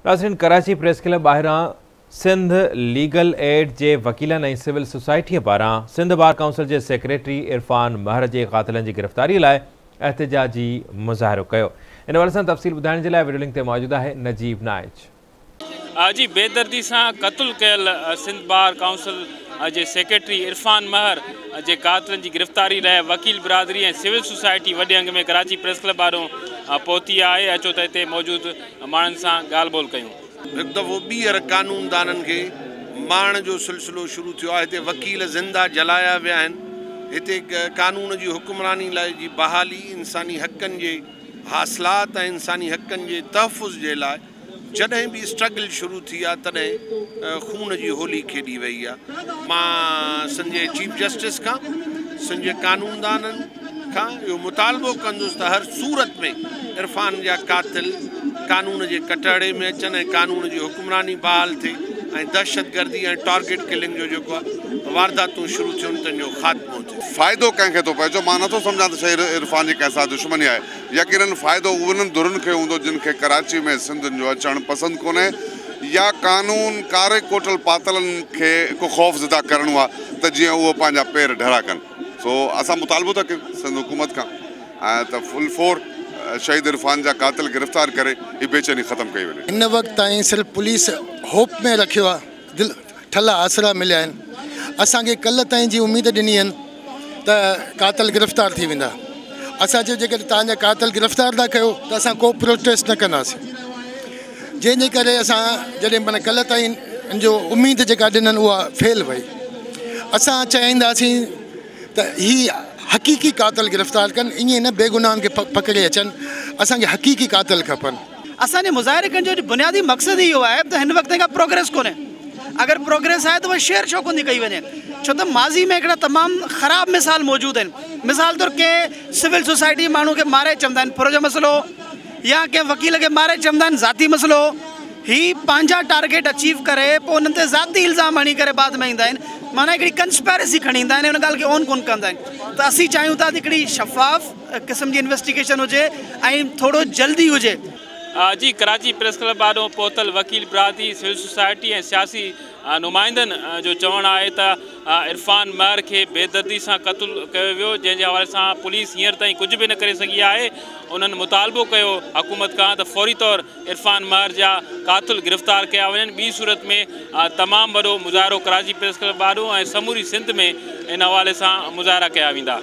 नाज़रीन, Karachi press club ॿाहिरां Sindh legal aid जे वकीलनि ऐं सिविल सोसाइटीअ पारां सिंध बार काउंसिल जे सेक्रेटरी इरफान महर जे क़ातिलनि जी गिरफ़्तारी लाइ एहतिजाजी मुज़ाहिरो कयो। इन वारे सां तफ़सील ॿुधाइण जे लाइ वीडियो लिंक ते मौजूदु आहे नजीब नाइच। जी बेदर्दी सां क़त्ल कयल सिंध बार काउंसिल जे सेक्रेटरी इरफान महर जे क़ातिलनि जी गिरफ़्तारी लाइ वकील बिरादरी ऐं सिविल सोसाइटी वॾे अंग में कराची प्रेस क्लब ॿाहिरों पहुती आहे। अचो त हिते मौजूदु माण्हुनि सां ॻाल्हि ॿोल कयूं। हिकु दफ़ो ॿीहर कानूनदाननि खे मारण जो सिलसिलो शुरू थियो आहे। हिते वकील ज़िंदा जलाया विया आहिनि। हिते कानून जी हुक्मरानी लाइ जी बहाली, इंसानी हक़नि जे हासिलात ऐं इंसानी हक़नि जे तहफ़ुज़ जे लाइ जॾहिं बि स्ट्रगल शुरू थी आहे तॾहिं खून जी होली खेॾी वई आहे। मां संजय चीफ जस्टिस खां, संजय कानूनदाननि खां इहो मुतालबो कंदुसि त हर सूरत में इरफान जा क़ातिल कानून जे कटहरे में अचनि ऐं कानून जी हुक्मरानी बहाल थिए ऐं दहशतगर्दी ऐं टारगेट किलिंग जो जेको आहे वारदातूं शुरू थियूं तंहिंजो ख़ात्मो थिए। फ़ाइदो कंहिंखे थो पए, जो मां नथो सम्झां त शइ इरफान जी कंहिं सां दुश्मनी आहे। यकीनन फ़ाइदो उन्हनि धुरनि खे हूंदो जिन खे कराची में सिंधियुनि जो अचणु पसंदि कोन्हे, या कानून कारे कोटल पातलनि खे को ख़ौफ़ ज़दा करिणो आहे त जीअं उहो पंहिंजा पेर ढड़ा कनि। सो असां मुतालबो था कयूं सिंध हुकूमत खां ऐं त फुल फोर शहीद इरफान जा क़ातिल गिरफ़्तार करे ही बेचैनी ख़त्म कई वञे। इन वक़्त ताईं सिर्फ़ु पुलिस होप में रखियो आहे, दिलि ठला आसरा मिलिया आहिनि। असांखे कल्ह ताईं जी उमेद ॾिनी आहिनि त क़ातिल गिरफ़्तार थी वेंदा। असां चयो जेकॾहिं तव्हांजा क़ातिल गिरफ़्तार था कयो त असां को प्रोटेस्ट न कंदासीं। जंहिंजे करे असां जॾहिं माना कल्ह ताईं जो उमेद जेका ॾिननि उहा फेल वई। असां चाहींदासीं त ही हक़ीक़ी क़ातिल गिरफ़्तार कनि, ईअं न बेगुनाहनि खे पकड़े अचनि। असांखे हक़ीक़ी क़ातिल खपनि। असांजे मुज़ाहिरे करण जो बुनियादी मक़सदु इहो आहे त हिन वक़्त खां प्रोग्रेस कोन्हे। अगर प्रोग्रेस है तो वह शेयर छो कोन्ह कई वञे, छो त माज़ी में हिकिड़ा तमामु ख़राब मिसाल मौजूद आहिनि। मिसाल तौर के सिविल सोसाइटी माण्हू खे मारे चवंदा आहिनि पुर जो मसलो, या कंहिं वकील खे मारे चवंदा आहिनि ज़ाती मसलो। ही पंहिंजा टारगेट अचीव करे पोइ उन्हनि ते ज़ाती इल्ज़ाम हणी करे बाद में ईंदा आहिनि। माना हिकिड़ी कंस्पेरेसी खणी ईंदा आहिनि, उन ॻाल्हि खे ऑन कोन कंदा आहिनि। त असीं चाहियूं था त हिकिड़ी शफ़ाफ़ क़िस्म जी इन्वेस्टिगेशन हुजे ऐं थोरो जल्दी हुजे। जी कराची प्रेस क्लब ॿाहिरों पहुतल वकील बिरादरी, सिविल सोसाइटी ऐं सियासी नुमाइंदनि जो चवणु आहे त इरफान महर खे बेदर्दी सां क़त्ल कयो वियो, जंहिंजे हवाले सां पुलिस हींअर ताईं कुझु बि न करे सघी आहे। उन्हनि मुतालबो कयो हुकूमत खां त फौरी तौर इरफान महर जा क़ातिल गिरफ़्तार कया वञनि। ॿी सूरत में तमामु वॾो मुज़ाहिरो कराची प्रेस क्लब ॿाहिरों ऐं समूरी सिंध में इन हवाले सां मुज़ाहिरा कया वेंदा।